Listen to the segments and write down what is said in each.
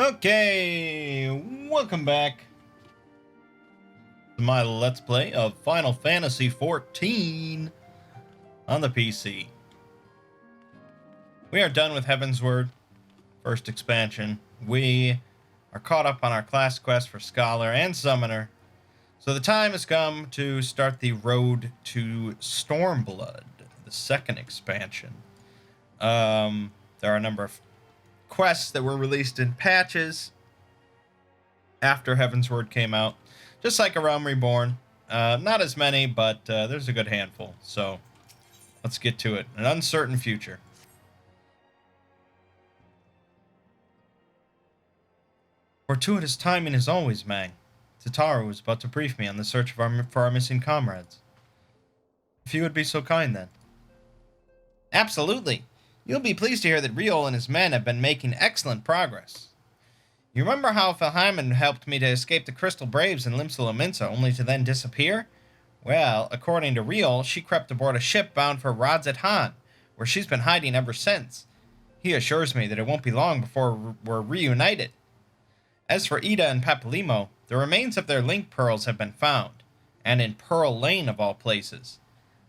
Okay, welcome back to my Let's Play of Final Fantasy XIV on the PC. We are done with Heavensward, first expansion. We are caught up on our class quest for Scholar and Summoner, so the time has come to start the road to Stormblood, the second expansion. There are a number of quests that were released in patches after Heavensward came out, just like A Realm Reborn. Not as many, but there's a good handful, so let's get to it. An uncertain future. Fortuitous timing as always, Mangg. Tataru was about to brief me on the search for our missing comrades. If you would be so kind, then. Absolutely. You'll be pleased to hear that Riol and his men have been making excellent progress. You remember how Felhamen helped me to escape the Crystal Braves in Limsa only to then disappear? Well, according to Riol, she crept aboard a ship bound for Radzat Han, where she's been hiding ever since. He assures me that it won't be long before we're reunited. As for Ida and Papalymo, the remains of their link pearls have been found, and in Pearl Lane of all places.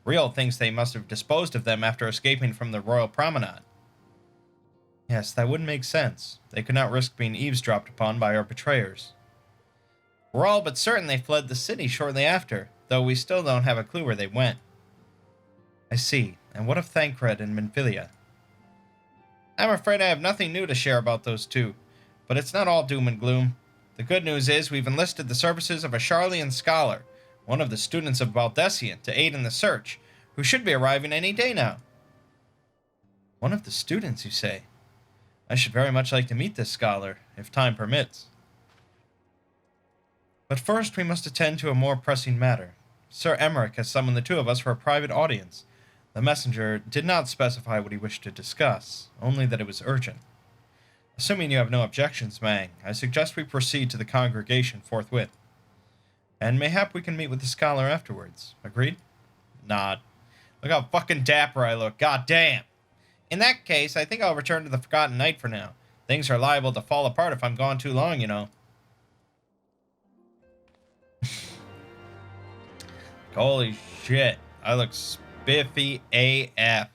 Riol thinks they must have disposed of them after escaping from the Royal Promenade. Yes, that would make sense. They could not risk being eavesdropped upon by our betrayers. We're all but certain they fled the city shortly after, though we still don't have a clue where they went. I see. And what of Thancred and Minfilia? I'm afraid I have nothing new to share about those two, but it's not all doom and gloom. The good news is we've enlisted the services of a Sharlayan scholar, one of the students of Baldesion, to aid in the search, who should be arriving any day now. One of the students, you say? I should very much like to meet this scholar, if time permits. But first we must attend to a more pressing matter. Sir Emmerich has summoned the two of us for a private audience. The messenger did not specify what he wished to discuss, only that it was urgent. Assuming you have no objections, Mangg, I suggest we proceed to the congregation forthwith. And mayhap we can meet with the scholar afterwards. Agreed? Nod. Look how fucking dapper I look. God damn. In that case, I think I'll return to the Forgotten Knight for now. Things are liable to fall apart if I'm gone too long, you know. Holy shit. I look spiffy AF.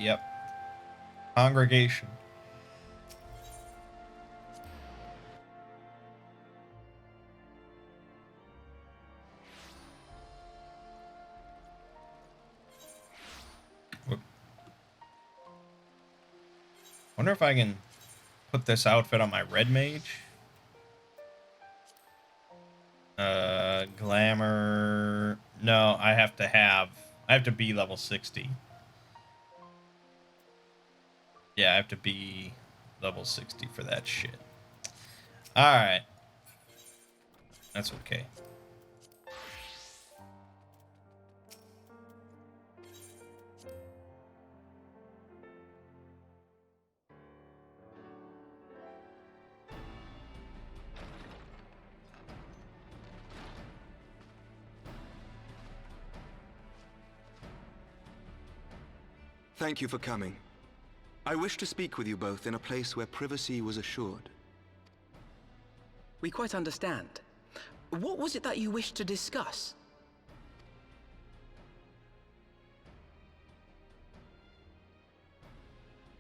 Yep. Congregation. Wonder if I can put this outfit on my red mage. Glamour. No, I have to be level 60. Yeah, I have to be level 60 for that shit. Alright. That's okay. Thank you for coming. I wish to speak with you both in a place where privacy was assured. We quite understand. What was it that you wished to discuss?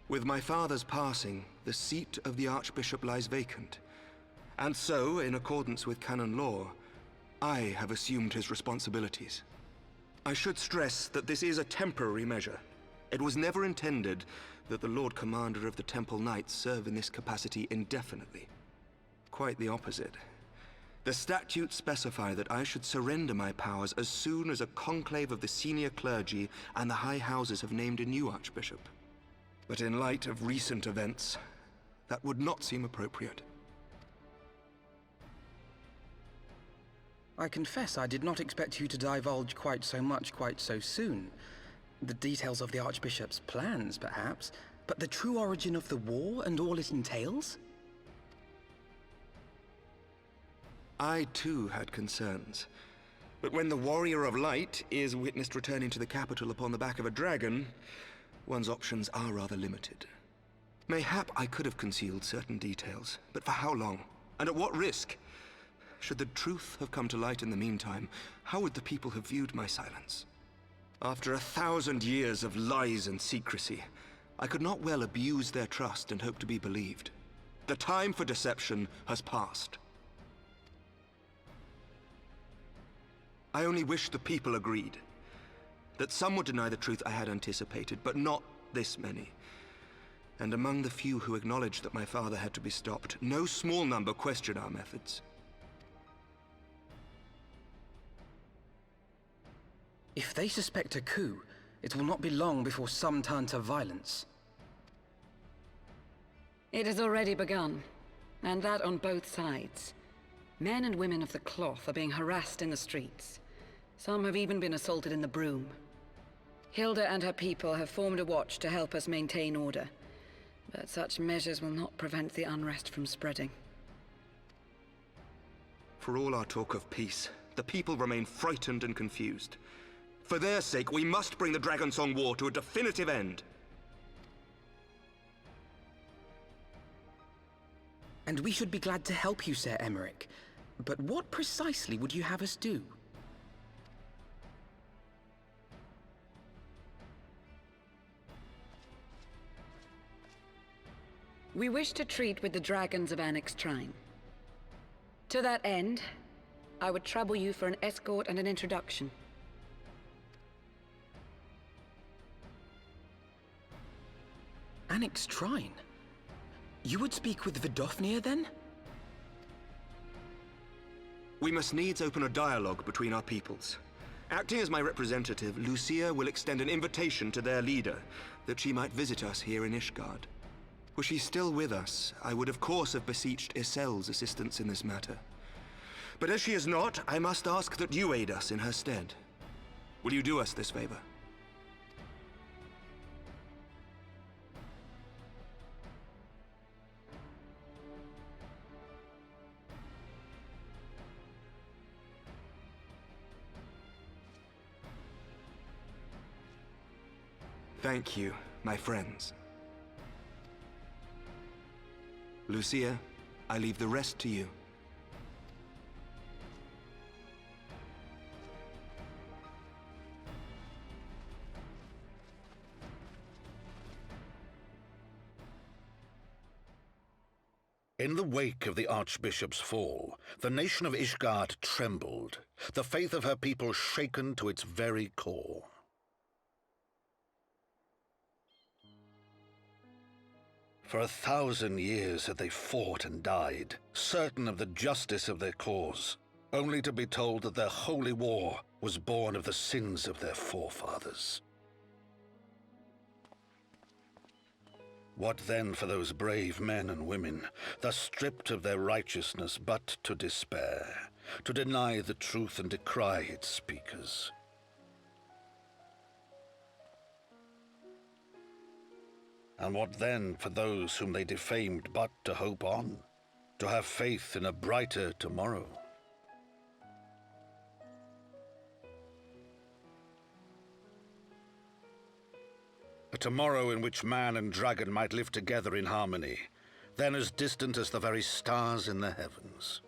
With my father's passing, the seat of the Archbishop lies vacant. And so, in accordance with canon law, I have assumed his responsibilities. I should stress that this is a temporary measure. It was never intended that the Lord Commander of the Temple Knights serve in this capacity indefinitely. Quite the opposite. The statutes specify that I should surrender my powers as soon as a conclave of the senior clergy and the high houses have named a new archbishop. But in light of recent events, that would not seem appropriate. I confess I did not expect you to divulge quite so much quite so soon. The details of the Archbishop's plans, perhaps, but the true origin of the war and all it entails? I, too, had concerns. But when the Warrior of Light is witnessed returning to the capital upon the back of a dragon, one's options are rather limited. Mayhap I could have concealed certain details, but for how long? And at what risk? Should the truth have come to light in the meantime, how would the people have viewed my silence? After 1,000 years of lies and secrecy, I could not well abuse their trust and hope to be believed. The time for deception has passed. I only wish the people agreed. That some would deny the truth I had anticipated, but not this many. And among the few who acknowledged that my father had to be stopped, no small number question our methods. If they suspect a coup, it will not be long before some turn to violence. It has already begun, and that on both sides. Men and women of the cloth are being harassed in the streets. Some have even been assaulted in the Broom. Hilda and her people have formed a watch to help us maintain order, but such measures will not prevent the unrest from spreading. For all our talk of peace, the people remain frightened and confused. For their sake, we must bring the Dragonsong War to a definitive end. And we should be glad to help you, Sir Emmerich. But what precisely would you have us do? We wish to treat with the dragons of Annex Shrine. To that end, I would trouble you for an escort and an introduction. Annex Shrine? You would speak with Vidofnir, then? We must needs open a dialogue between our peoples. Acting as my representative, Lucia will extend an invitation to their leader, that she might visit us here in ISHGARD. Were she still with us, I would of course have beseeched Isel's assistance in this matter. But as she is not, I must ask that you aid us in her stead. Will you do us this favor? Thank you, my friends. Lucia, I leave the rest to you. In the wake of the Archbishop's fall, the nation of ISHGARD trembled, the faith of her people shaken to its very core. For 1,000 years had they fought and died, certain of the justice of their cause, only to be told that their holy war was born of the sins of their forefathers. What then for those brave men and women, thus stripped of their righteousness but to despair, to deny the truth and decry its speakers? And what then for those whom they defamed but to hope on, to have faith in a brighter tomorrow? A tomorrow in which man and dragon might live together in harmony, then as distant as the very stars in the heavens.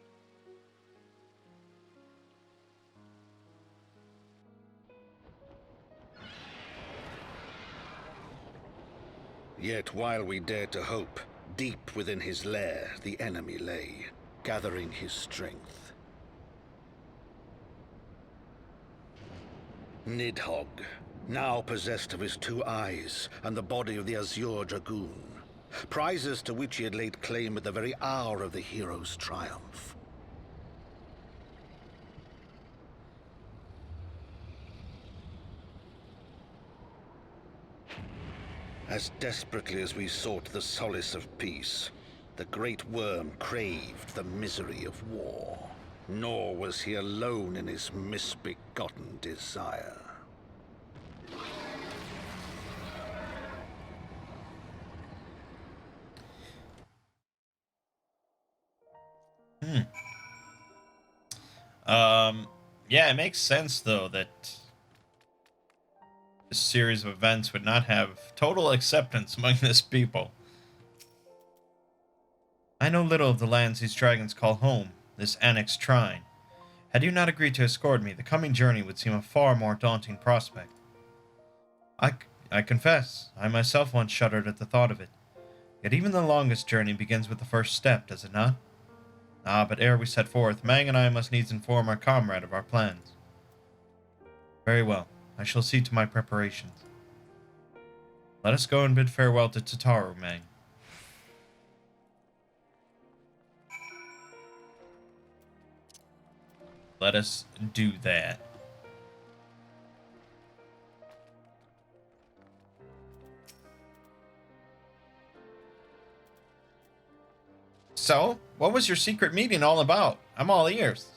Yet while we dared to hope, deep within his lair the enemy lay, gathering his strength. Nidhogg, now possessed of his 2 eyes and the body of the Azure Dragoon, prizes to which he had laid claim at the very hour of the hero's triumph. As desperately as we sought the solace of peace, the great worm craved the misery of war. Nor was he alone in his misbegotten desire. Yeah, it makes sense, though, that this series of events would not have total acceptance among this people. I know little of the lands these dragons call home, this annexed shrine. Had you not agreed to escort me, the coming journey would seem a far more daunting prospect. I confess, I myself once shuddered at the thought of it. Yet even the longest journey begins with the first step, does it not? Ah, but ere we set forth, Mangg and I must needs inform our comrade of our plans. Very well, I shall see to my preparations. Let us go and bid farewell to Tataru, Mangg. Let us do that. So, what was your secret meeting all about? I'm all ears.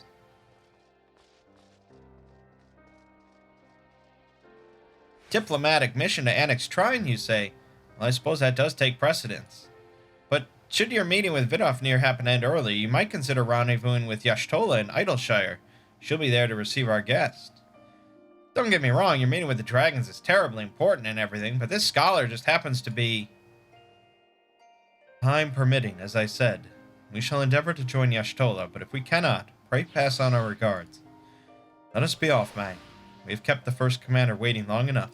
Diplomatic mission to annex Trine, you say? Well, I suppose that does take precedence. But should your meeting with Vidofnir happen to end early, you might consider rendezvousing with Y'shtola in Idleshire. She'll be there to receive our guest. Don't get me wrong, your meeting with the dragons is terribly important and everything, but this scholar just happens to be... Time permitting, as I said. We shall endeavor to join Y'shtola, but if we cannot, pray pass on our regards. Let us be off, Mangg. We have kept the first commander waiting long enough.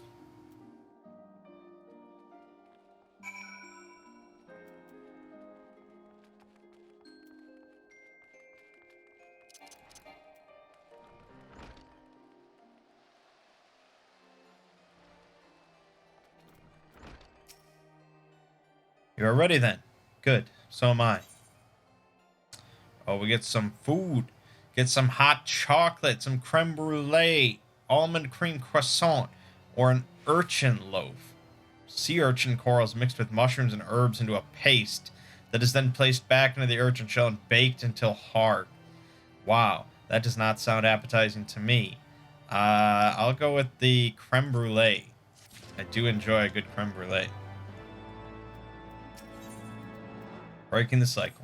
You are ready then? Good. So am I. Oh, we get some food. Get some hot chocolate, some creme brulee, almond cream croissant, or an urchin loaf. Sea urchin corals mixed with mushrooms and herbs into a paste that is then placed back into the urchin shell and baked until hard. Wow, that does not sound appetizing to me. I'll go with the creme brulee. I do enjoy a good creme brulee. Breaking the cycle.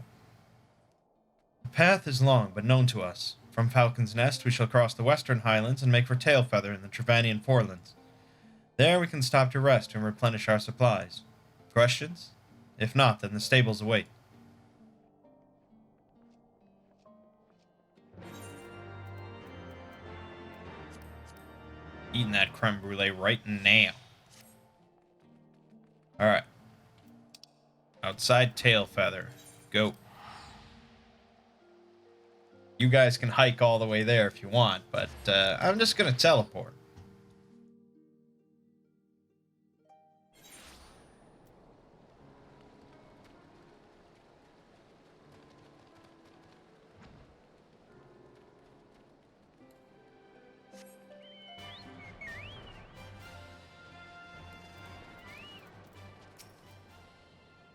The path is long, but known to us. From Falcon's Nest, we shall cross the western highlands and make for Tailfeather in the DRAVANIAN forelands. There we can stop to rest and replenish our supplies. Questions? If not, then the stables await. Eating that creme brulee right now. Alright. Outside Tailfeather. Go. You guys can hike all the way there if you want, but I'm just going to teleport.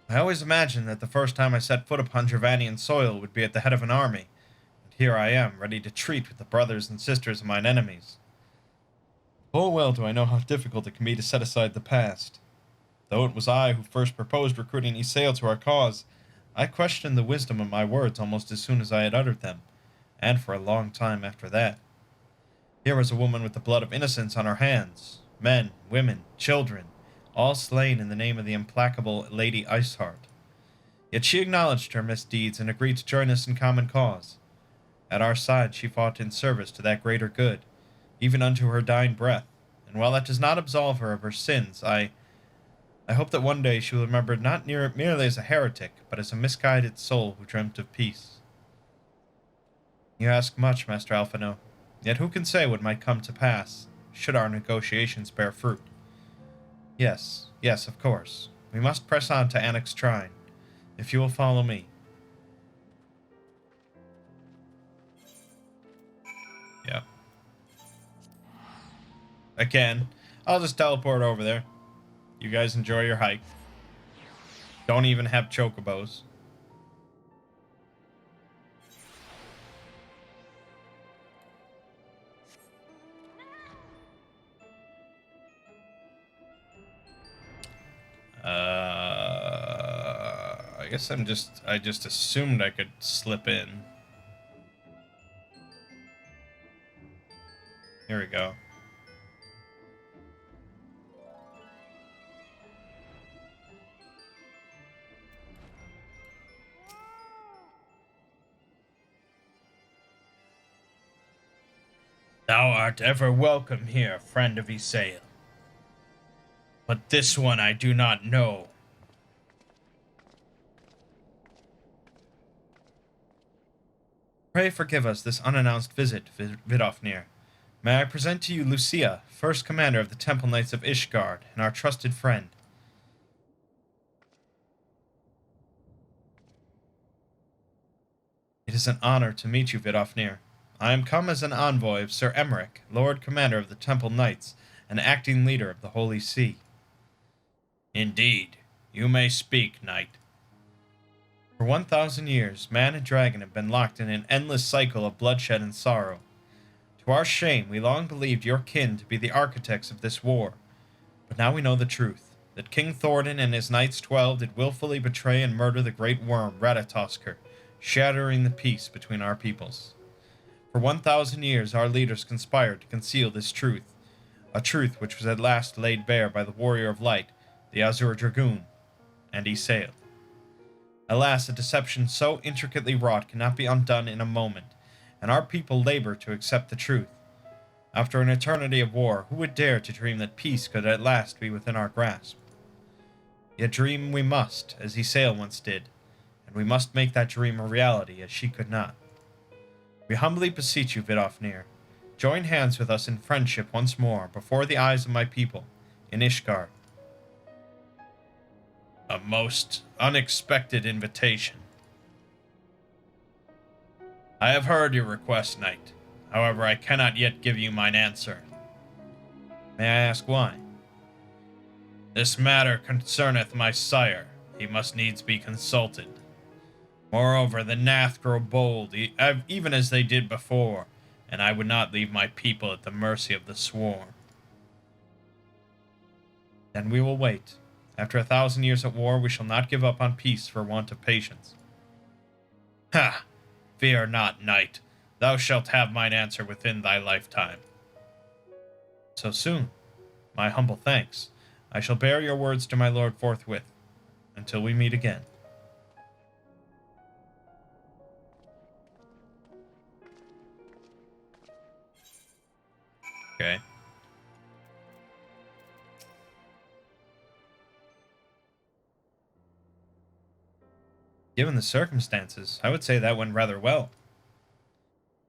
I always imagined that the first time I set foot upon DRAVANIAN soil would be at the head of an army. And here I am, ready to treat with the brothers and sisters of mine enemies. Full well do I know how difficult it can be to set aside the past. Though it was I who first proposed recruiting Isael to our cause, I questioned the wisdom of my words almost as soon as I had uttered them, and for a long time after that. Here was a woman with the blood of innocents on her hands, men, women, children, all slain in the name of the implacable Lady ISHGARD. Yet she acknowledged her misdeeds and agreed to join us in common cause. At our side she fought in service to that greater good, even unto her dying breath, and while that does not absolve her of her sins, I hope that one day she will be remembered not merely as a heretic, but as a misguided soul who dreamt of peace. You ask much, Master Alphino, yet who can say what might come to pass, should our negotiations bear fruit? Yes, of course. We must press on to annex Trine, if you will follow me. Yeah. Again, I'll just teleport over there. You guys enjoy your hike. Don't even have chocobos. I guess I just assumed I could slip in. Here we go. Thou art ever welcome here, friend of Isael. But this one I do not know. Pray forgive us this unannounced visit, Vidofnir. May I present to you Lucia, first commander of the Temple Knights of ISHGARD, and our trusted friend. It is an honor to meet you, Vidofnir. I am come as an envoy of Sir Emmerich, Lord Commander of the Temple Knights, and acting leader of the Holy See. Indeed, you may speak, knight. For 1,000 years, man and dragon have been locked in an endless cycle of bloodshed and sorrow. To our shame, we long believed your kin to be the architects of this war, but now we know the truth, that King Thoradin and his Knights 12 did willfully betray and murder the great worm, Ratatoskr, shattering the peace between our peoples. For 1,000 years, our leaders conspired to conceal this truth, a truth which was at last laid bare by the Warrior of Light, the Azure Dragoon, and Isael. Alas, a deception so intricately wrought cannot be undone in a moment, and our people labor to accept the truth. After an eternity of war, who would dare to dream that peace could at last be within our grasp? Yet dream we must, as Isael once did, and we must make that dream a reality as she could not. We humbly beseech you, Vidofnir, join hands with us in friendship once more before the eyes of my people, in ISHGARD. A most unexpected invitation. I have heard your request, knight. However, I cannot yet give you mine answer. May I ask why? This matter concerneth my sire. He must needs be consulted. Moreover, the Nath grow bold, even as they did before, and I would not leave my people at the mercy of the swarm. Then we will wait. After 1,000 years at war, we shall not give up on peace for want of patience. Ha! Fear not, knight. Thou shalt have mine answer within thy lifetime. So soon? My humble thanks. I shall bear your words to my lord forthwith. Until we meet again. Okay. Given the circumstances, I would say that went rather well.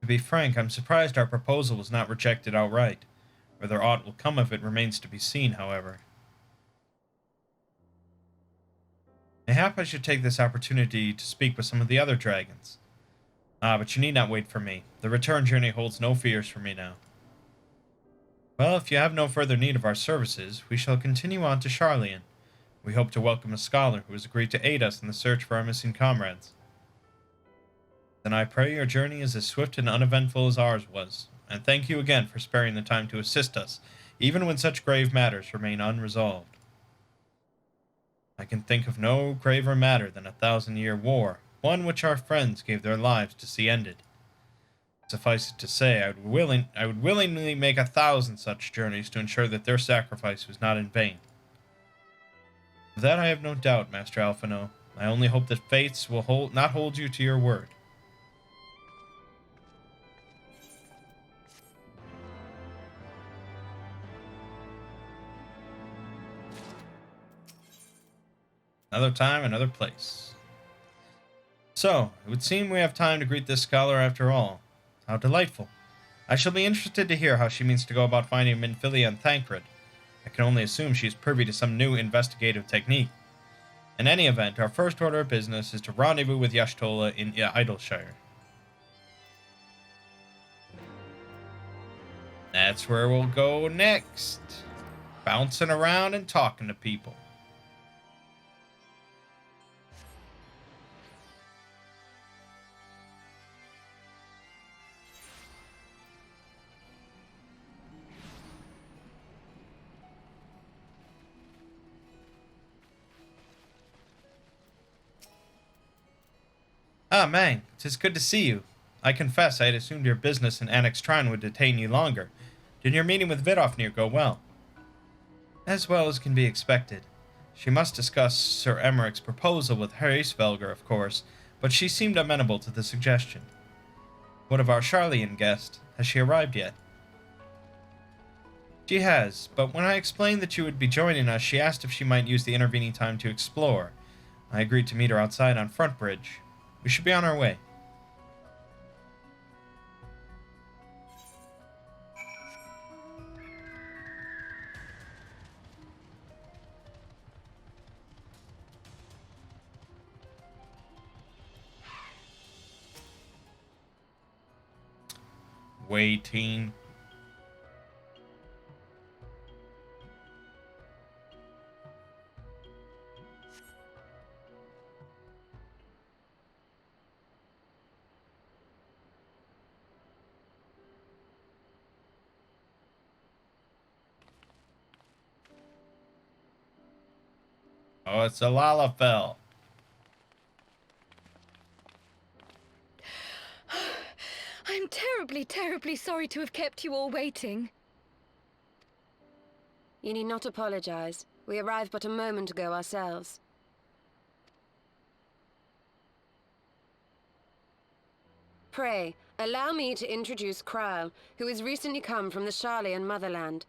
To be frank, I'm surprised our proposal was not rejected outright. Whether aught will come of it remains to be seen, however. Mayhap I should take this opportunity to speak with some of the other dragons. But you need not wait for me. The return journey holds no fears for me now. Well, if you have no further need of our services, we shall continue on to Sharlayan. We hope to welcome a scholar who has agreed to aid us in the search for our missing comrades. Then I pray your journey is as swift and uneventful as ours was, and thank you again for sparing the time to assist us, even when such grave matters remain unresolved. I can think of no graver matter than a 1,000-year war, one which our friends gave their lives to see ended. Suffice it to say, I would willingly make 1,000 such journeys to ensure that their sacrifice was not in vain. Of that I have no doubt, Master Alphino. I only hope that fates will not hold you to your word. Another time, another place. So, it would seem we have time to greet this scholar after all. How delightful. I shall be interested to hear how she means to go about finding Minfilia and Thancred. I can only assume she is privy to some new investigative technique. In any event, our first order of business is to rendezvous with Y'shtola in Idleshire. That's where we'll go next. Bouncing around and talking to people. Ah, Mangg, 'tis good to see you. I confess I had assumed your business in Annex Trine would detain you longer. Did your meeting with Vidofnir go well? As well as can be expected. She must discuss Sir Emmerich's proposal with Hraesvelgr, of course, but she seemed amenable to the suggestion. What of our Charlian guest? Has she arrived yet? She has, but when I explained that you would be joining us, she asked if she might use the intervening time to explore. I agreed to meet her outside on Front Bridge. We should be on our way. Waiting. Oh, it's a Lalafell. I'm terribly, terribly sorry to have kept you all waiting. You need not apologize. We arrived but a moment ago ourselves. Pray, allow me to introduce Kryle, who has recently come from the Charlian motherland.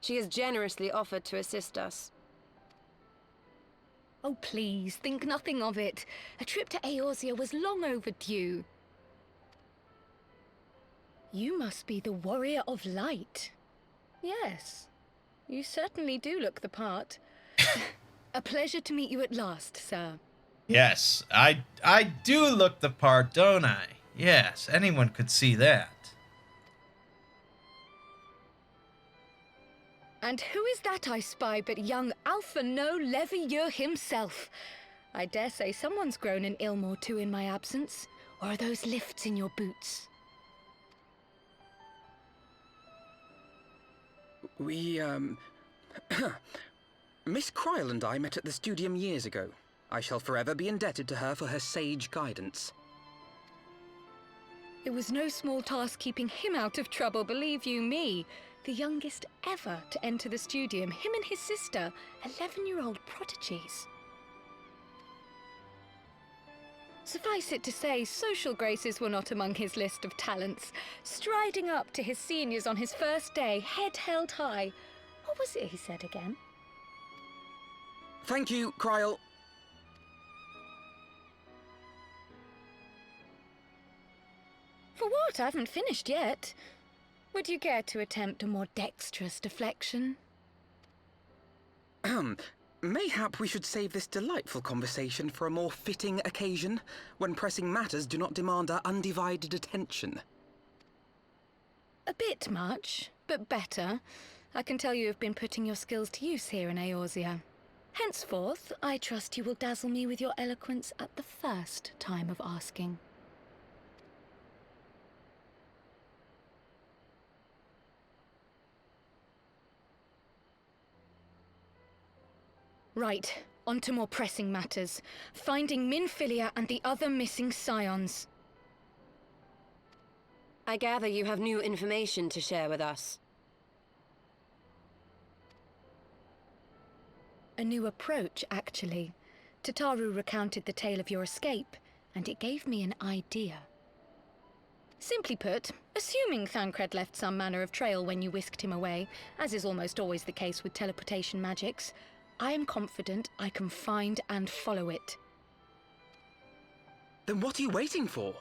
She has generously offered to assist us. Oh, please, think nothing of it. A trip to Eorzea was long overdue. You must be the Warrior of Light. Yes, you certainly do look the part. A pleasure to meet you at last, sir. Yes, I do look the part, don't I? Yes, anyone could see that. And who is that I spy but young Alphonseau Levieux himself? I dare say someone's grown an ilm or two in my absence. Or are those lifts in your boots? We, Miss Kryle and I met at the Studium years ago. I shall forever be indebted to her for her sage guidance. It was no small task keeping him out of trouble, believe you me. The youngest ever to enter the Studium, him and his sister, 11-year-old prodigies. Suffice it to say, social graces were not among his list of talents. Striding up to his seniors on his first day, head held high. What was it he said again? Thank you, Kryle. For what? I haven't finished yet. Would you care to attempt a more dexterous deflection? Mayhap we should save this delightful conversation for a more fitting occasion, when pressing matters do not demand our undivided attention. A bit much, but better. I can tell you have been putting your skills to use here in Eorzea. Henceforth, I trust you will dazzle me with your eloquence at the first time of asking. Right, on to more pressing matters. Finding Minfilia and the other missing scions. I gather you have new information to share with us. A new approach, actually. Tataru recounted the tale of your escape, and it gave me an idea. Simply put, assuming Thancred left some manner of trail when you whisked him away, as is almost always the case with teleportation magics, I am confident I can find and follow it. Then what are you waiting for?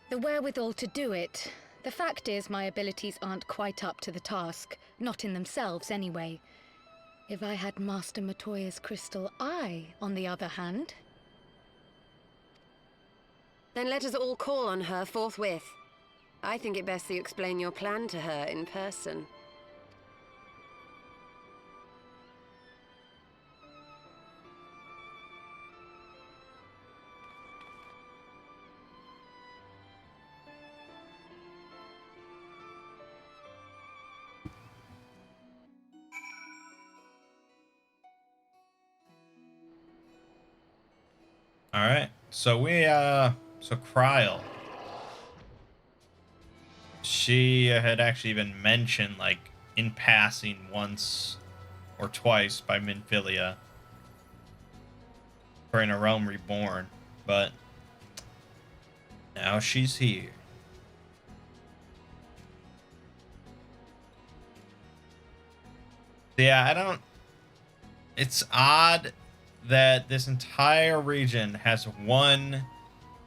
The wherewithal to do it. The fact is, my abilities aren't quite up to the task. Not in themselves, anyway. If I had Master Matoya's crystal eye, on the other hand... Then let us all call on her forthwith. I think it best that you explain your plan to her in person. Alright, so so Kryle. She had actually been mentioned, like, in passing once or twice by Minfilia for in a realm reborn, but now she's here. Yeah, I don't... It's odd that this entire region has one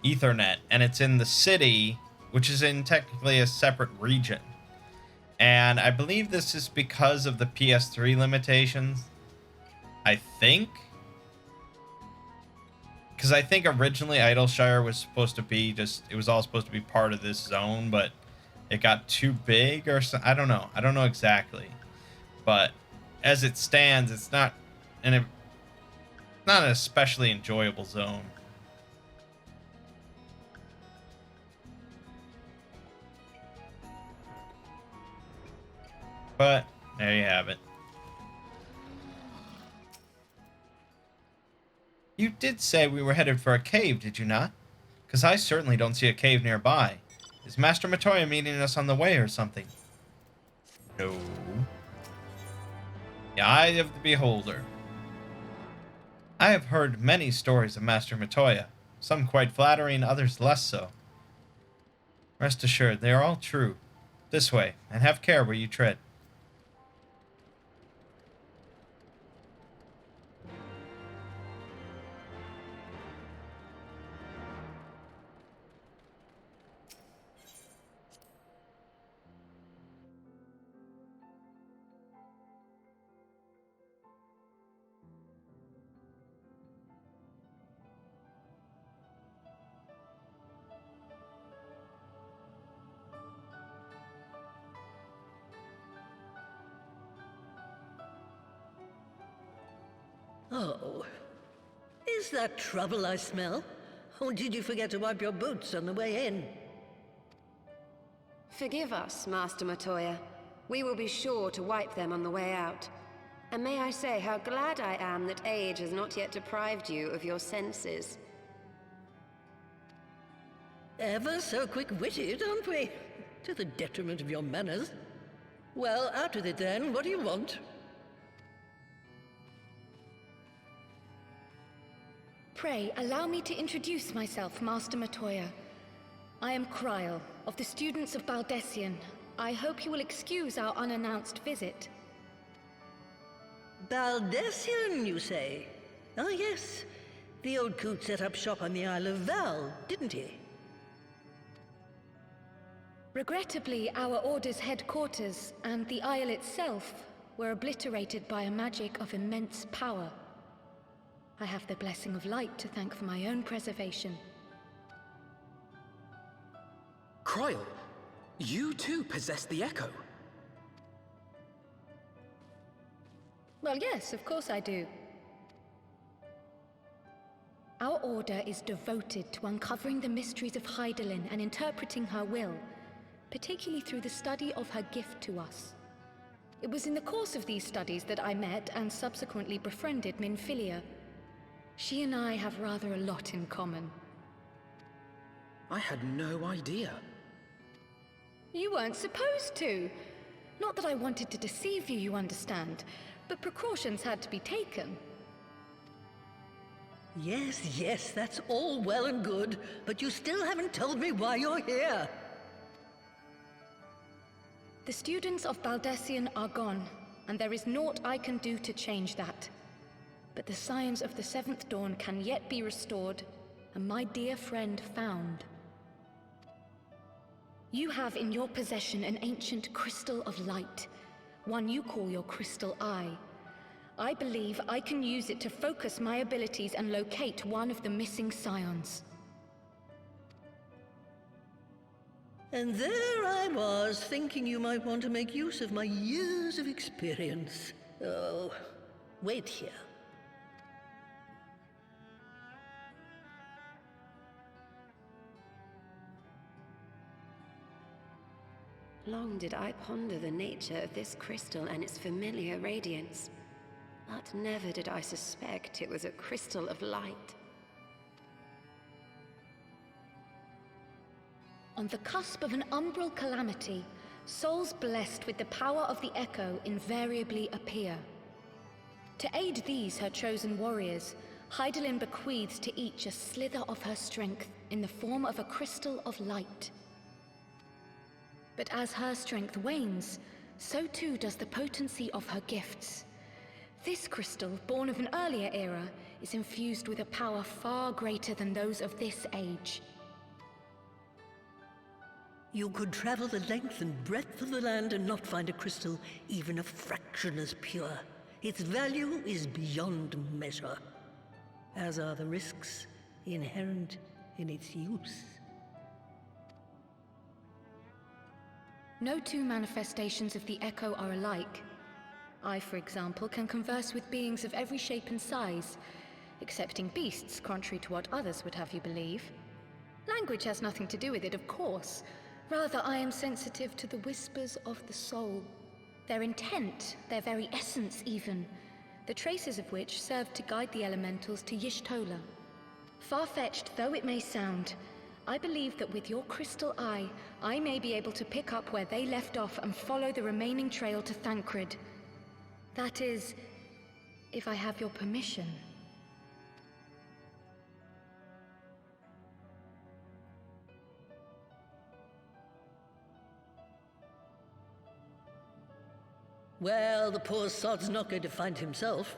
Ethernet, and it's in the city, which is in technically a separate region. And I believe this is because of the PS3 limitations. I think. Because I think originally Idleshire was supposed to be just... It was all supposed to be part of this zone, but it got too big or so. I don't know. I don't know exactly. But as it stands, it's not... not an especially enjoyable zone. But there you have it. You did say we were headed for a cave, did you not? Because I certainly don't see a cave nearby. Is Master Matoya meeting us on the way or something? No. The eye of the beholder. I have heard many stories of Master Matoya, some quite flattering, others less so. Rest assured, they are all true. This way, and have care where you tread. Oh, is that trouble I smell? Or did you forget to wipe your boots on the way in? Forgive us, Master Matoya. We will be sure to wipe them on the way out. And may I say how glad I am that age has not yet deprived you of your senses. Ever so quick-witted, aren't we? To the detriment of your manners. Well, out with it then. What do you want? Pray, allow me to introduce myself, Master Matoya. I am Kryl, of the students of Baldessian. I hope you will excuse our unannounced visit. Baldessian, you say? Ah, yes. The old coot set up shop on the Isle of Val, didn't he? Regrettably, our order's headquarters and the isle itself were obliterated by a magic of immense power. I have the blessing of light to thank for my own preservation. Kryl, you too possess the Echo. Well, yes, of course I do. Our order is devoted to uncovering the mysteries of Hydaelyn and interpreting her will, particularly through the study of her gift to us. It was in the course of these studies that I met and subsequently befriended Minfilia. She and I have rather a lot in common. I had no idea. You weren't supposed to. Not that I wanted to deceive you, you understand, but precautions had to be taken. Yes, yes, that's all well and good, but you still haven't told me why you're here. The students of Baldessian are gone, and there is naught I can do to change that. But the science of the Seventh Dawn can yet be restored, and my dear friend found. You have in your possession an ancient crystal of light, one you call your crystal eye. I believe I can use it to focus my abilities and locate one of the missing scions. And there I was, thinking you might want to make use of my years of experience. Oh, wait here. Long did I ponder the nature of this crystal and its familiar radiance, but never did I suspect it was a crystal of light. On the cusp of an umbral calamity, souls blessed with the power of the Echo invariably appear. To aid these, her chosen warriors, Hydaelyn bequeaths to each a slither of her strength in the form of a crystal of light. But as her strength wanes, so too does the potency of her gifts. This crystal, born of an earlier era, is infused with a power far greater than those of this age. You could travel the length and breadth of the land and not find a crystal even a fraction as pure. Its value is beyond measure, as are the risks inherent in its use. No two manifestations of the Echo are alike. I, for example, can converse with beings of every shape and size, excepting beasts, contrary to what others would have you believe. Language has nothing to do with it, of course. Rather, I am sensitive to the whispers of the soul. Their intent, their very essence even, the traces of which serve to guide the elementals to Y'shtola. Far-fetched though it may sound, I believe that with your crystal eye, I may be able to pick up where they left off and follow the remaining trail to Thancred. That is, if I have your permission. Well, the poor sod's not going to find himself.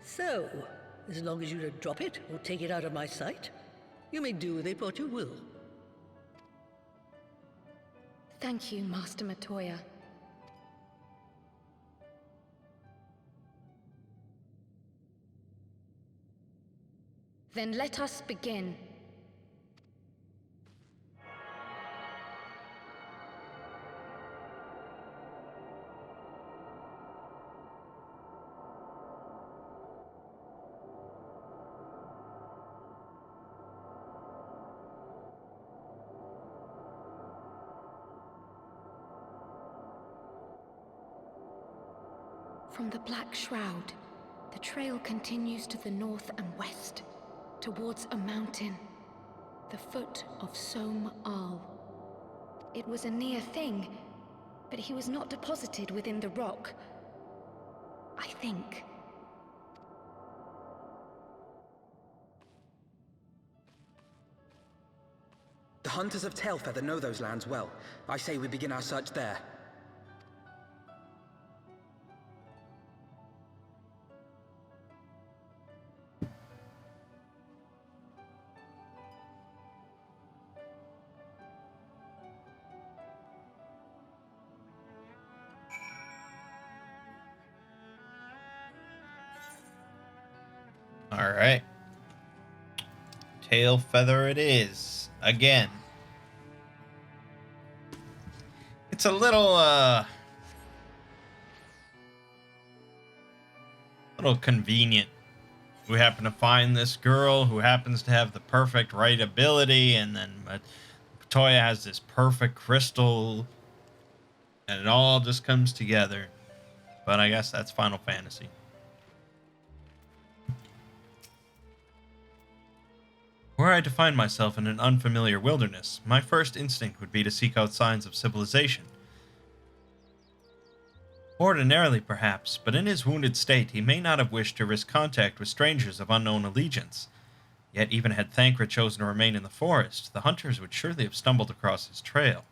So, as long as you don't drop it or take it out of my sight, you may do with it what you will. Thank you, Master Matoya. Then let us begin. From the Black Shroud, the trail continues to the north and west, towards a mountain, the foot of Som Al. It was a near thing, but he was not deposited within the rock, I think. The hunters of Tailfeather know those lands well. I say we begin our search there. All right. Tail feather it is. Again. It's a little convenient. We happen to find this girl who happens to have the perfect right ability, and then Toya has this perfect crystal, and it all just comes together. But I guess that's Final Fantasy. Were I to find myself in an unfamiliar wilderness, my first instinct would be to seek out signs of civilization. Ordinarily, perhaps, but in his wounded state, he may not have wished to risk contact with strangers of unknown allegiance. Yet even had Thancred chosen to remain in the forest, the hunters would surely have stumbled across his trail.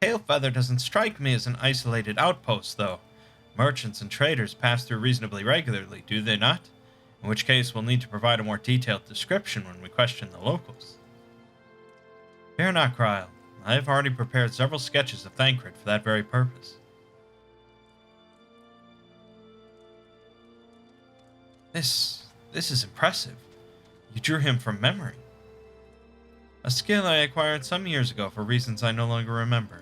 Tailfeather doesn't strike me as an isolated outpost, though. Merchants and traders pass through reasonably regularly, do they not? In which case, we'll need to provide a more detailed description when we question the locals. Fear not, Kryl. I have already prepared several sketches of Thancred for that very purpose. This is impressive. You drew him from memory. A skill I acquired some years ago for reasons I no longer remember.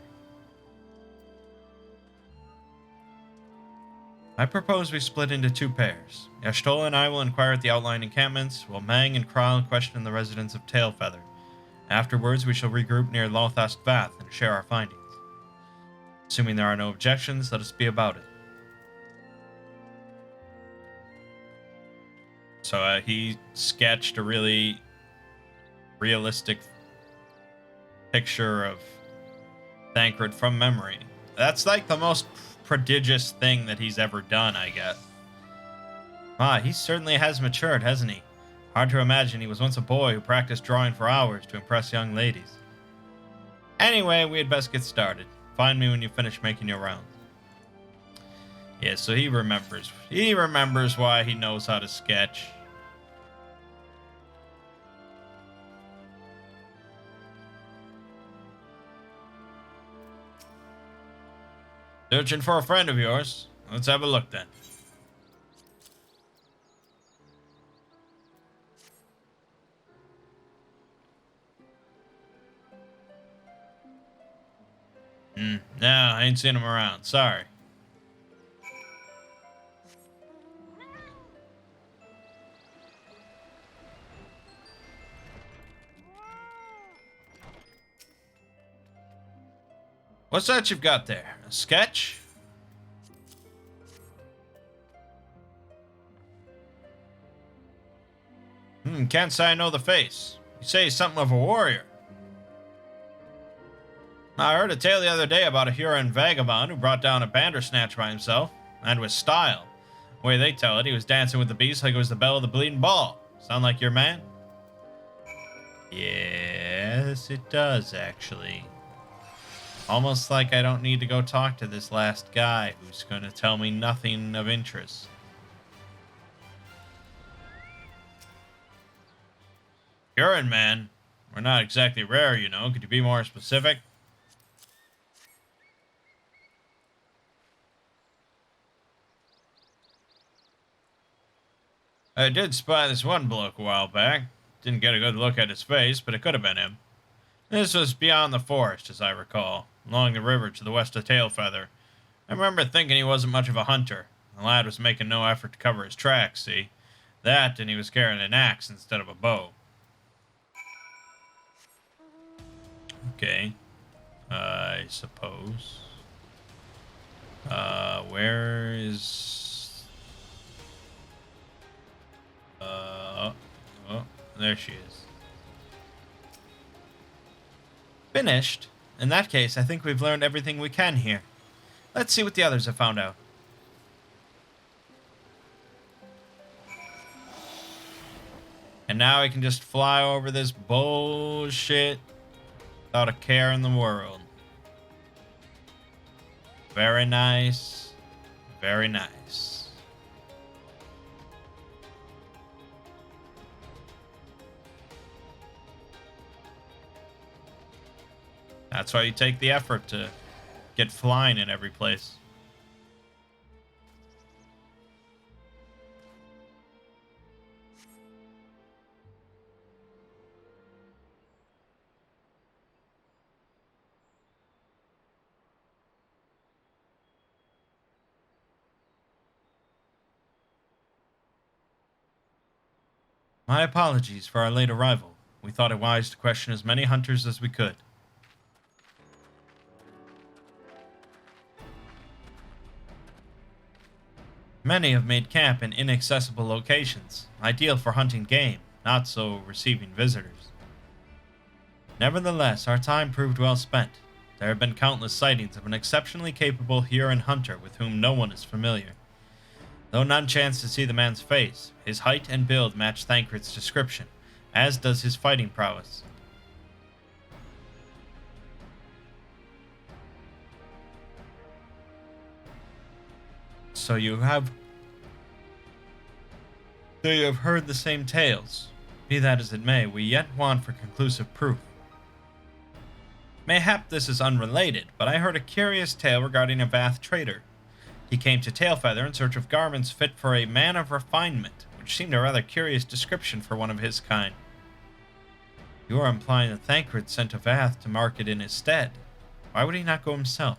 I propose we split into two pairs. Y'shtola and I will inquire at the outlying encampments, while Mangg and Kryl question the residents of Tailfeather. Afterwards, we shall regroup near Lothast Vath and share our findings. Assuming there are no objections, let us be about it. So he sketched a really realistic picture of Thancred from memory. That's like the most prodigious thing that he's ever done, I guess. Ah, he certainly has matured, hasn't he? Hard to imagine he was once a boy who practiced drawing for hours to impress young ladies. Anyway, we had best get started. Find me when you finish making your rounds. Yeah, so he remembers. He remembers why he knows how to sketch. Searching for a friend of yours. Let's have a look then. No, I ain't seen him around. Sorry. What's that you've got there? A sketch? Can't say I know the face. You say he's something of a warrior. I heard a tale the other day about a Huron vagabond who brought down a bandersnatch by himself, and with style. The way they tell it, he was dancing with the beast like it was the bell of the bleeding ball. Sound like your man? Yes, it does, actually. Almost like I don't need to go talk to this last guy who's going to tell me nothing of interest. Huron, man. We're not exactly rare, you know. Could you be more specific? I did spy this one bloke a while back. Didn't get a good look at his face, but it could have been him. This was beyond the forest, as I recall, along the river to the west of Tailfeather. I remember thinking he wasn't much of a hunter. The lad was making no effort to cover his tracks, see? That, and he was carrying an axe instead of a bow. Okay. I suppose. Where is... Oh, there she is. Finished? In that case, I think we've learned everything we can here. Let's see what the others have found out. And now I can just fly over this bullshit without a care in the world. Very nice. Very nice. That's why you take the effort to get flying in every place. My apologies for our late arrival. We thought it wise to question as many hunters as we could. Many have made camp in inaccessible locations, ideal for hunting game, not so receiving visitors. Nevertheless, our time proved well spent. There have been countless sightings of an exceptionally capable Huron hunter with whom no one is familiar. Though none chanced to see the man's face, his height and build match Thancred's description, as does his fighting prowess. So you have heard the same tales. Be that as it may, we yet want for conclusive proof. Mayhap this is unrelated, but I heard a curious tale regarding a Vath trader. He came to Tailfeather in search of garments fit for a man of refinement, which seemed a rather curious description for one of his kind. You are implying that Thancred sent a Vath to market in his stead. Why would he not go himself?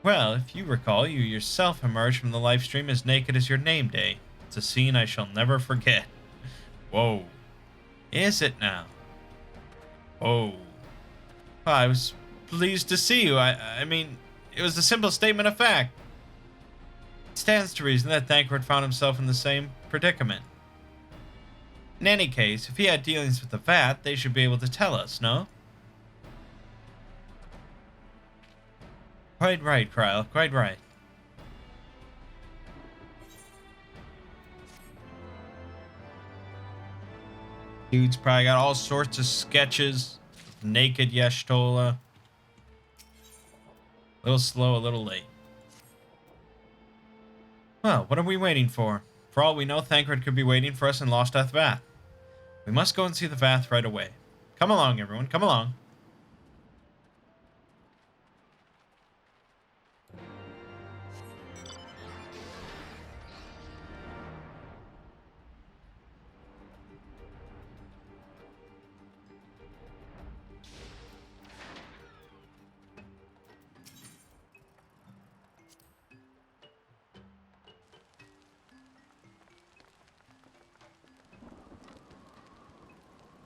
Well, if you recall, you yourself emerged from the live stream as naked as your name day. It's a scene I shall never forget. Whoa. Is it now? Oh. Well, I was pleased to see you. I mean, it was a simple statement of fact. It stands to reason that Thancred found himself in the same predicament. In any case, if he had dealings with the Vat, they should be able to tell us, no? Quite right, Kryle, quite right. Dude's probably got all sorts of sketches. Naked Y'shtola. A little slow, a little late. Well, what are we waiting for? For all we know, Thancred could be waiting for us in Losteth Vath. We must go and see the Vath right away. Come along, everyone, come along.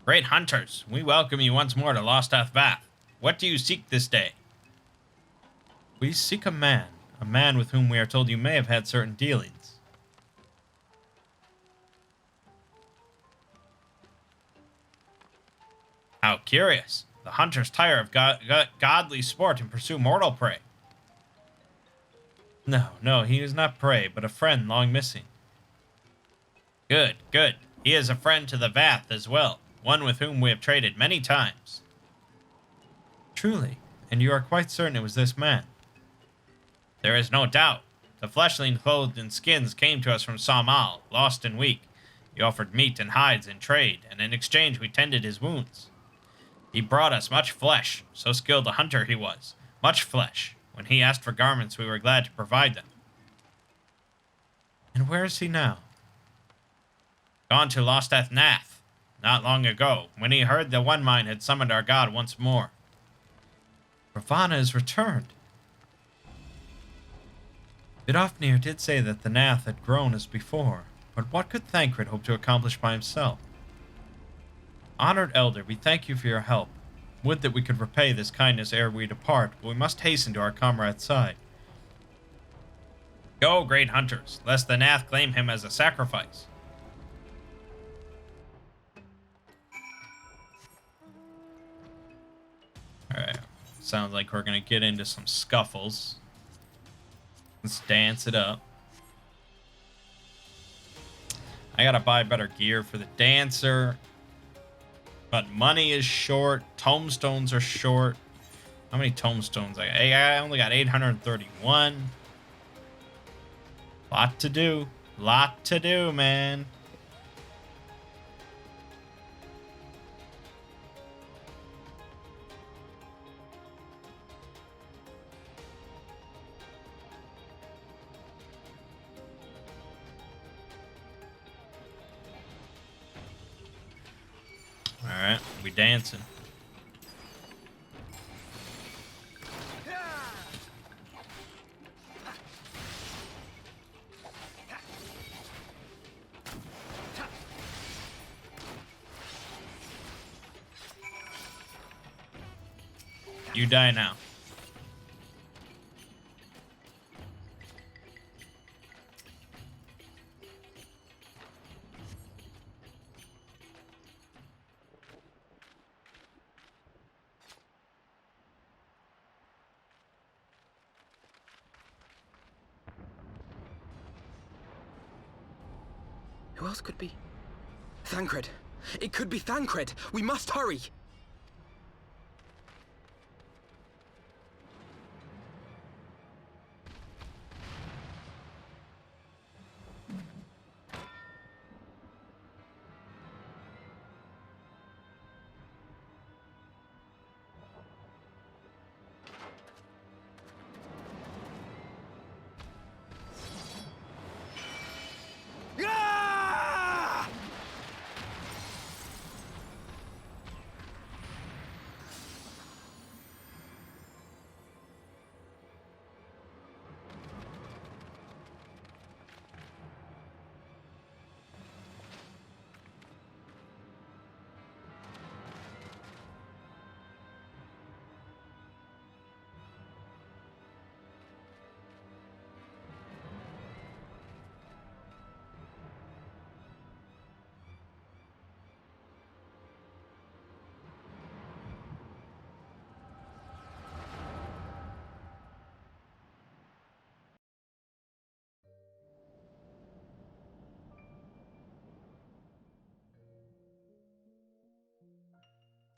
Great hunters, we welcome you once more to Losteth Vath. What do you seek this day? We seek a man with whom we are told you may have had certain dealings. How curious. The hunters tire of godly sport and pursue mortal prey. No, he is not prey, but a friend long missing. Good. He is a friend to the Vath as well. One with whom we have traded many times. Truly, and you are quite certain it was this man? There is no doubt. The fleshling clothed in skins came to us from Samal, lost and weak. He offered meat and hides in trade, and in exchange we tended his wounds. He brought us much flesh, so skilled a hunter he was. Much flesh. When he asked for garments, we were glad to provide them. And where is he now? Gone to Losteth Nath. Not long ago, when he heard the One Mind had summoned our god once more. Ravana is returned. Vidofnir did say that the Nath had grown as before, but what could Thancred hope to accomplish by himself? Honored Elder, we thank you for your help. Would that we could repay this kindness ere we depart, but we must hasten to our comrade's side. Go, great hunters, lest the Nath claim him as a sacrifice. Alright, sounds like we're gonna get into some scuffles. Let's dance it up. I gotta buy better gear for the dancer. But money is short. Tomestones are short. How many tomestones I got? I only got 831. Lot to do. Lot to do, man. Alright, we dancing. You die now. Who else could be? Thancred! It could be Thancred! We must hurry!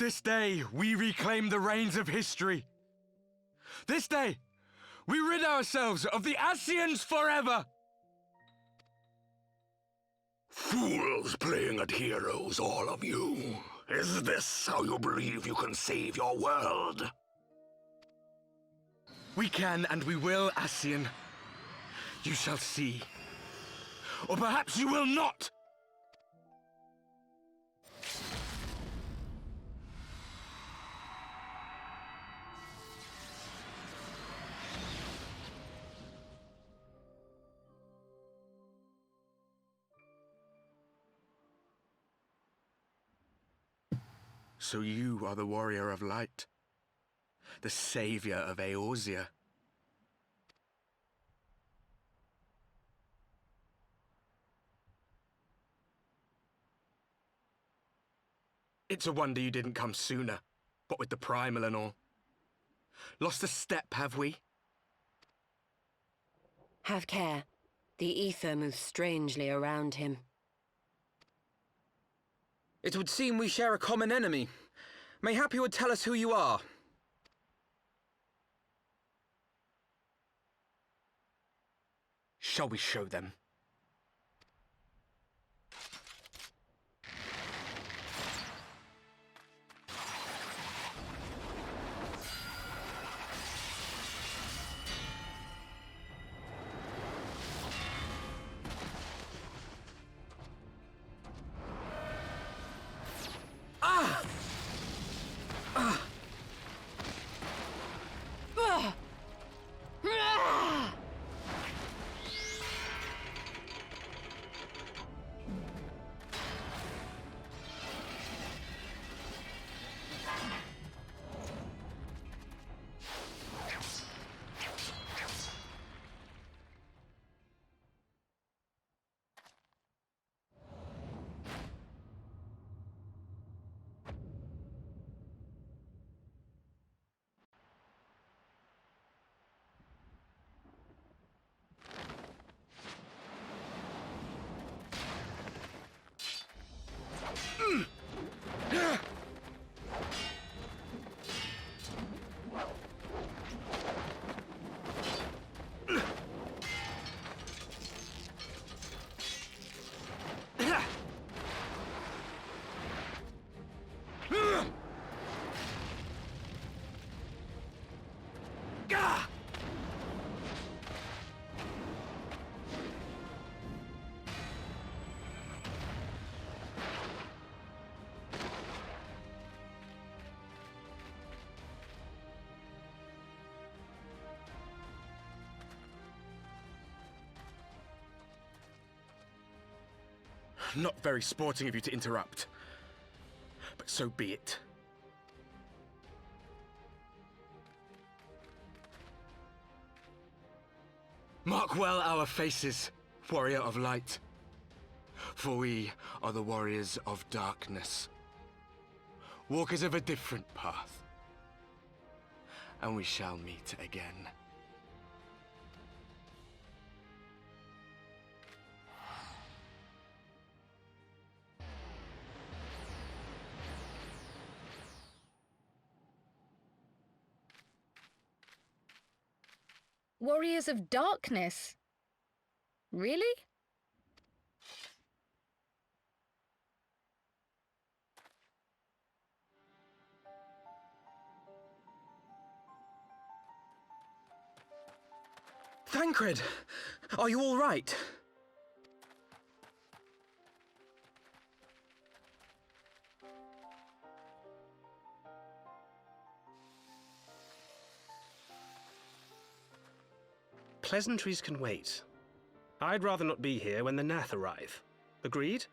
This day, we reclaim the reins of history. This day, we rid ourselves of the Ascians forever! Fools playing at heroes, all of you. Is this how you believe you can save your world? We can and we will, Ascian. You shall see. Or perhaps you will not! So you are the Warrior of Light, the savior of Eorzea. It's a wonder you didn't come sooner, what with the primal and all. Lost a step, have we? Have care. The ether moves strangely around him. It would seem we share a common enemy. Mayhap you would tell us who you are. Shall we show them? Not very sporting of you to interrupt, but so be it. Mark well our faces, Warrior of Light, for we are the Warriors of Darkness, walkers of a different path, and we shall meet again. Warriors of Darkness? Really? Thancred! Are you all right? Pleasantries can wait. I'd rather not be here when the Nath arrive. Agreed?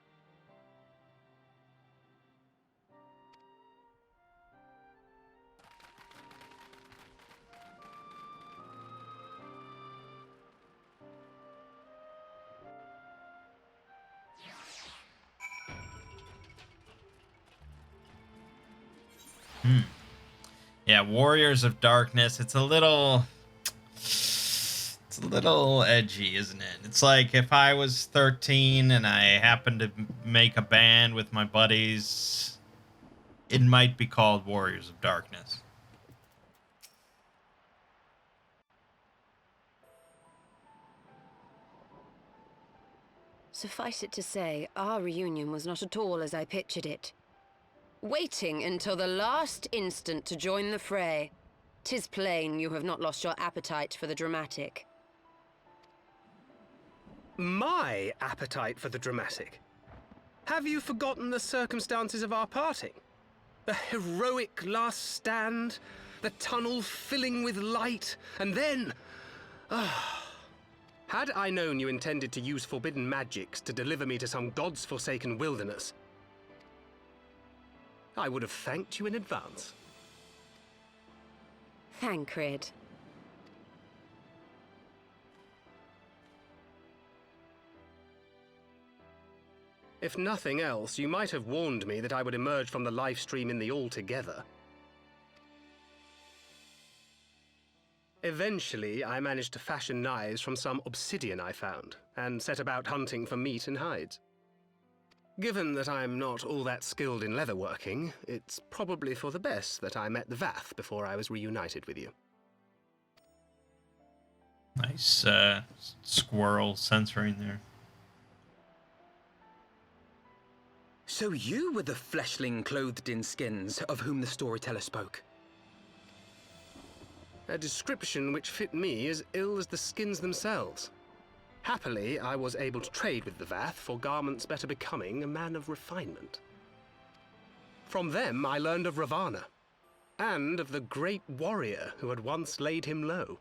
Yeah, Warriors of Darkness. It's a little edgy, isn't it? It's like if I was 13 and I happened to make a band with my buddies it might be called Warriors of Darkness. Suffice it to say, our reunion was not at all as I pictured it. Waiting until the last instant to join the fray. 'Tis plain you have not lost your appetite for the dramatic. My appetite for the dramatic? Have you forgotten the circumstances of our parting? The heroic last stand, the tunnel filling with light, and then... Had I known you intended to use forbidden magics to deliver me to some god's forsaken wilderness, I would have thanked you in advance. Thancred. If nothing else, you might have warned me that I would emerge from the life stream in the altogether. Eventually, I managed to fashion knives from some obsidian I found, and set about hunting for meat and hides. Given that I'm not all that skilled in leatherworking, it's probably for the best that I met the Vath before I was reunited with you. Nice squirrel censoring there. So you were the fleshling clothed in skins of whom the storyteller spoke? A description which fit me as ill as the skins themselves. Happily, I was able to trade with the Vath for garments better becoming a man of refinement. From them I learned of Ravana, and of the great warrior who had once laid him low.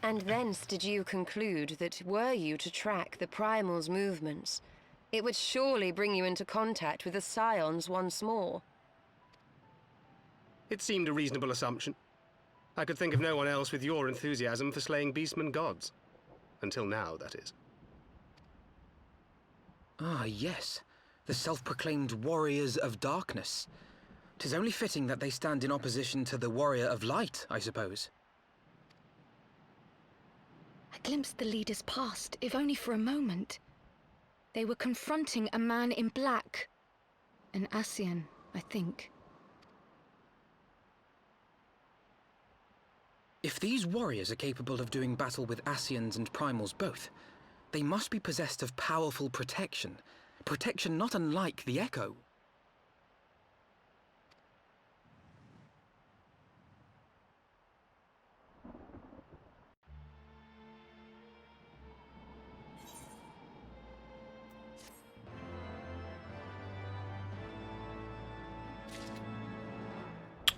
And thence did you conclude that were you to track the Primal's movements, it would surely bring you into contact with the Scions once more? It seemed a reasonable assumption. I could think of no one else with your enthusiasm for slaying beastmen gods. Until now, that is. Ah, yes. The self-proclaimed Warriors of Darkness. 'Tis only fitting that they stand in opposition to the Warrior of Light, I suppose. I glimpsed the leaders past, if only for a moment. They were confronting a man in black. An Ascian, I think. If these warriors are capable of doing battle with Ascians and Primals both, they must be possessed of powerful protection. Protection not unlike the Echo.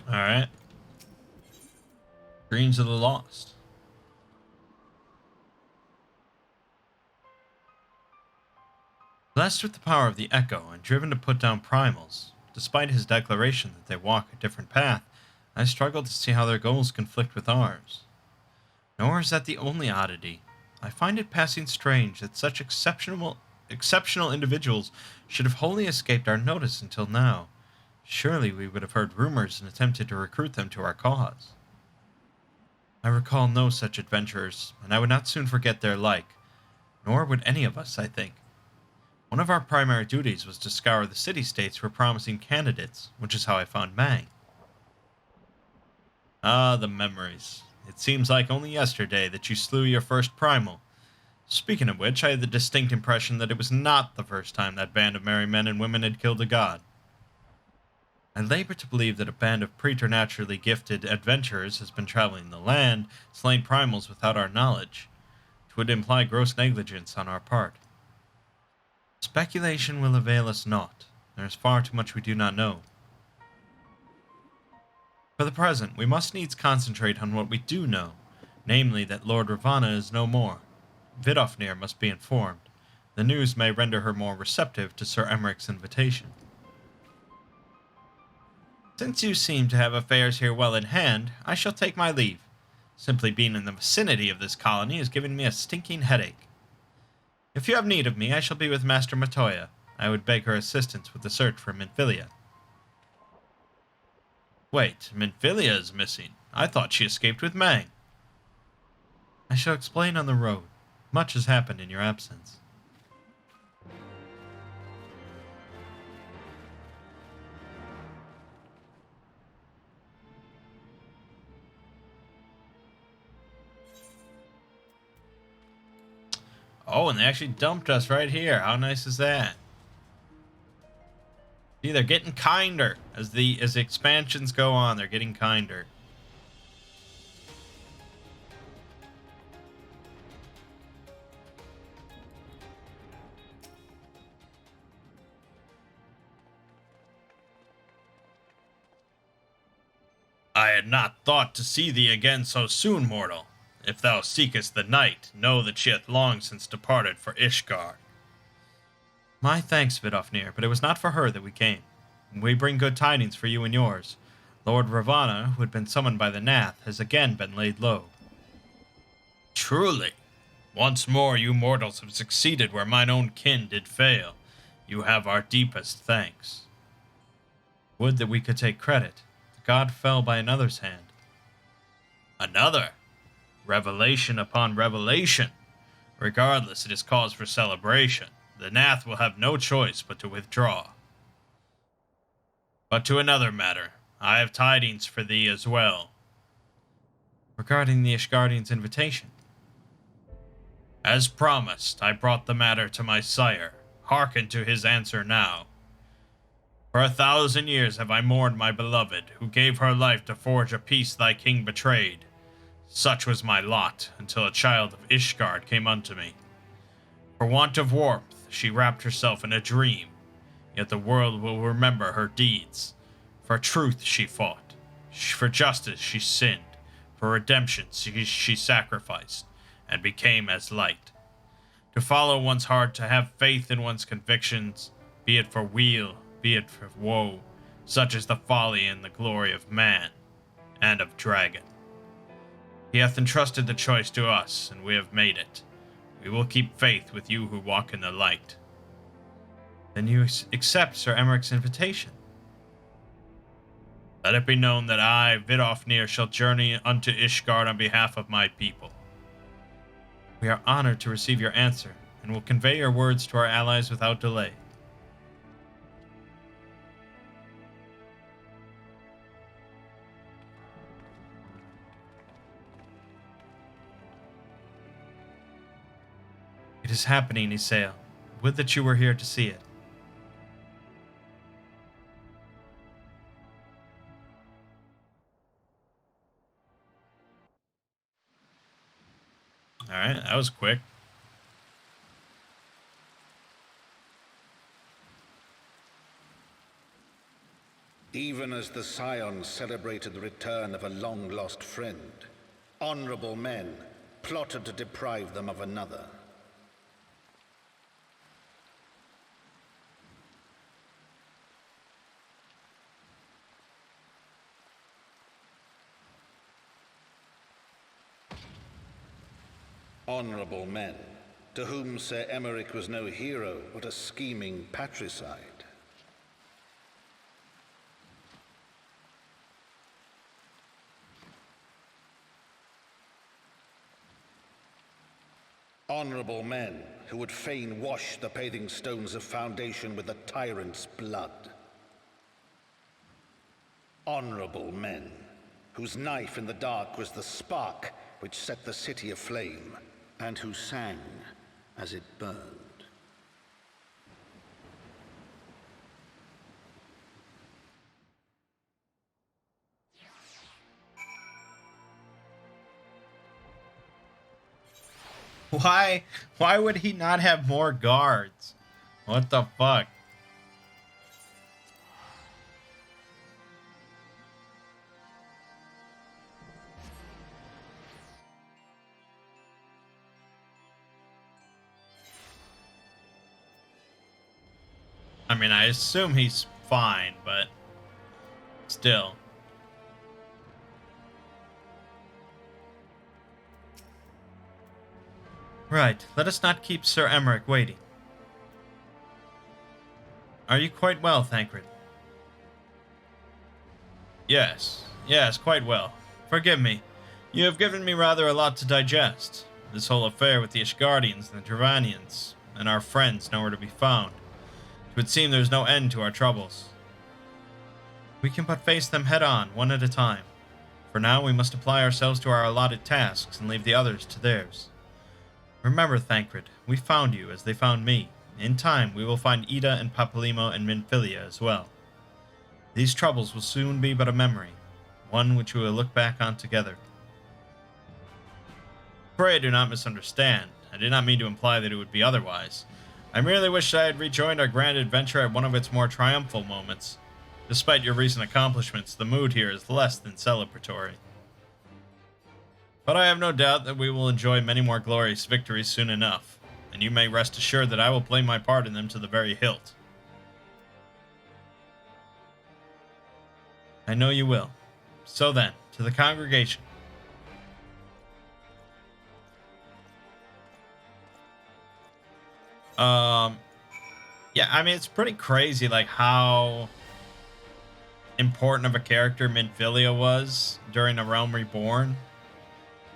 Alright. Dreams of the Lost. Blessed with the power of the Echo and driven to put down primals, despite his declaration that they walk a different path, I struggle to see how their goals conflict with ours. Nor is that the only oddity. I find it passing strange that such exceptional individuals should have wholly escaped our notice until now. Surely we would have heard rumors and attempted to recruit them to our cause. I recall no such adventurers, and I would not soon forget their like, nor would any of us, I think. One of our primary duties was to scour the city-states for promising candidates, which is how I found Mangg. Ah, the memories. It seems like only yesterday that you slew your first primal. Speaking of which, I had the distinct impression that it was not the first time that band of merry men and women had killed a god. I labor to believe that a band of preternaturally gifted adventurers has been traveling the land, slaying primals without our knowledge. It would imply gross negligence on our part. Speculation will avail us naught. There is far too much we do not know. For the present, we must needs concentrate on what we do know, namely that Lord Ravana is no more. Vidofnir must be informed. The news may render her more receptive to Sir Emmerich's invitation. Since you seem to have affairs here well in hand, I shall take my leave. Simply being in the vicinity of this colony is giving me a stinking headache. If you have need of me, I shall be with Master Matoya. I would beg her assistance with the search for Minfilia. Wait, Minfilia is missing. I thought she escaped with Mangg. I shall explain on the road. Much has happened in your absence. Oh, and they actually dumped us right here. How nice is that? See, they're getting kinder as the expansions go on. They're getting kinder. I had not thought to see thee again so soon, mortal. If thou seekest the night, know that she hath long since departed for ISHGARD. My thanks, Vidofnir, but it was not for her that we came. We bring good tidings for you and yours. Lord Ravana, who had been summoned by the Nath, has again been laid low. Truly, once more you mortals have succeeded where mine own kin did fail. You have our deepest thanks. Would that we could take credit. The god fell by another's hand. Another? Revelation upon revelation. Regardless, it is cause for celebration. The Nath will have no choice but to withdraw. But to another matter, I have tidings for thee as well. Regarding the ISHGARDian's invitation. As promised, I brought the matter to my sire. Hearken to his answer now. For 1,000 years have I mourned my beloved, who gave her life to forge a peace thy king betrayed. Such was my lot, until a child of ISHGARD came unto me. For want of warmth, she wrapped herself in a dream, yet the world will remember her deeds. For truth she fought, for justice she sinned, for redemption she sacrificed, and became as light. To follow one's heart, to have faith in one's convictions, be it for weal, be it for woe, such is the folly and the glory of man, and of dragon. He hath entrusted the choice to us, and we have made it. We will keep faith with you who walk in the light. Then you accept Sir Emmerich's invitation. Let it be known that I, Vidofnir, shall journey unto ISHGARD on behalf of my people. We are honored to receive your answer, and will convey your words to our allies without delay. It is happening, Isael. Would that you were here to see it. Alright, that was quick. Even as the Scions celebrated the return of a long-lost friend, honorable men plotted to deprive them of another. Honorable men, to whom Sir Emmerich was no hero, but a scheming patricide. Honorable men, who would fain wash the paving stones of foundation with the tyrant's blood. Honorable men, whose knife in the dark was the spark which set the city aflame, and who sang as it burned. Why would he not have more guards? What the fuck? I mean, I assume he's fine, but still. Right, let us not keep Sir Emmerich waiting. Are you quite well, Thancred? Yes, quite well. Forgive me. You have given me rather a lot to digest. This whole affair with the ISHGARDians and the DRAVANIANs, and our friends nowhere to be found. It would seem there's no end to our troubles. We can but face them head on, one at a time. For now, we must apply ourselves to our allotted tasks and leave the others to theirs. Remember, Thancred, we found you as they found me. In time, we will find Ida and Papalymo and Minfilia as well. These troubles will soon be but a memory, one which we will look back on together. Pray do not misunderstand. I did not mean to imply that it would be otherwise. I merely wish I had rejoined our grand adventure at one of its more triumphal moments. Despite your recent accomplishments, the mood here is less than celebratory. But I have no doubt that we will enjoy many more glorious victories soon enough, and you may rest assured that I will play my part in them to the very hilt. I know you will. So then, to the congregation. Yeah, I mean, it's pretty crazy, like, how important of a character Minfilia was during A Realm Reborn.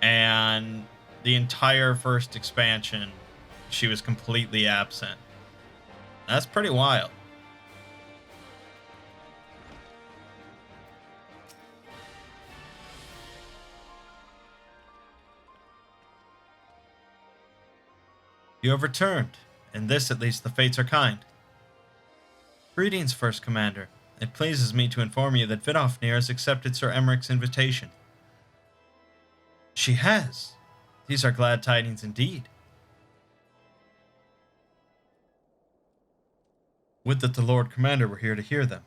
And the entire first expansion, she was completely absent. That's pretty wild. You have returned. In this, at least, the fates are kind. Greetings, First Commander. It pleases me to inform you that Vidofnir has accepted Sir Emmerich's invitation. She has. These are glad tidings indeed. Would that the Lord Commander were here to hear them.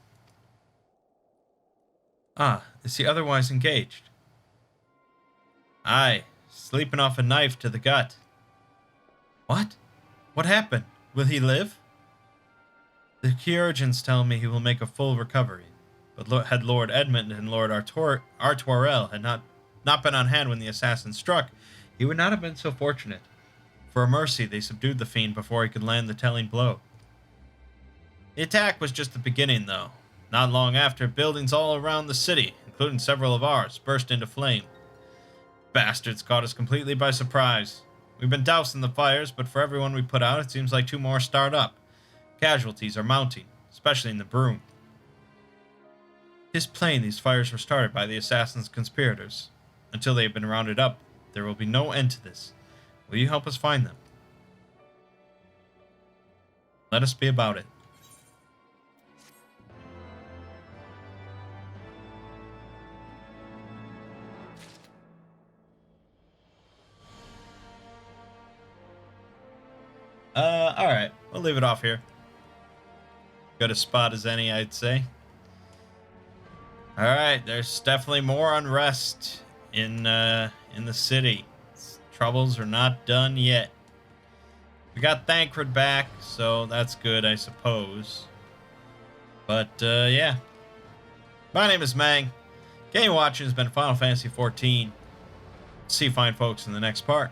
Ah, is he otherwise engaged? Aye, sleeping off a knife to the gut. What? What happened? Will he live? The chirurgeons tell me he will make a full recovery, but had Lord Edmund and Lord Artoirel had not been on hand when the assassin struck, he would not have been so fortunate. For a mercy, they subdued the fiend before he could land the telling blow. The attack was just the beginning, though. Not long after, buildings all around the city, including several of ours, burst into flame. Bastards caught us completely by surprise. We've been dousing the fires, but for everyone we put out, it seems like 2 more start up. Casualties are mounting, especially in the Broom. It is plain these fires were started by the assassin's conspirators. Until they have been rounded up, there will be no end to this. Will you help us find them? Let us be about it. Alright, we'll leave it off here. Good a spot as any, I'd say. Alright, there's definitely more unrest in the city. Troubles are not done yet. We got Thancred back, so that's good, I suppose. But, yeah. My name is Mangg. Game watching has been Final Fantasy XIV. See you fine folks in the next part.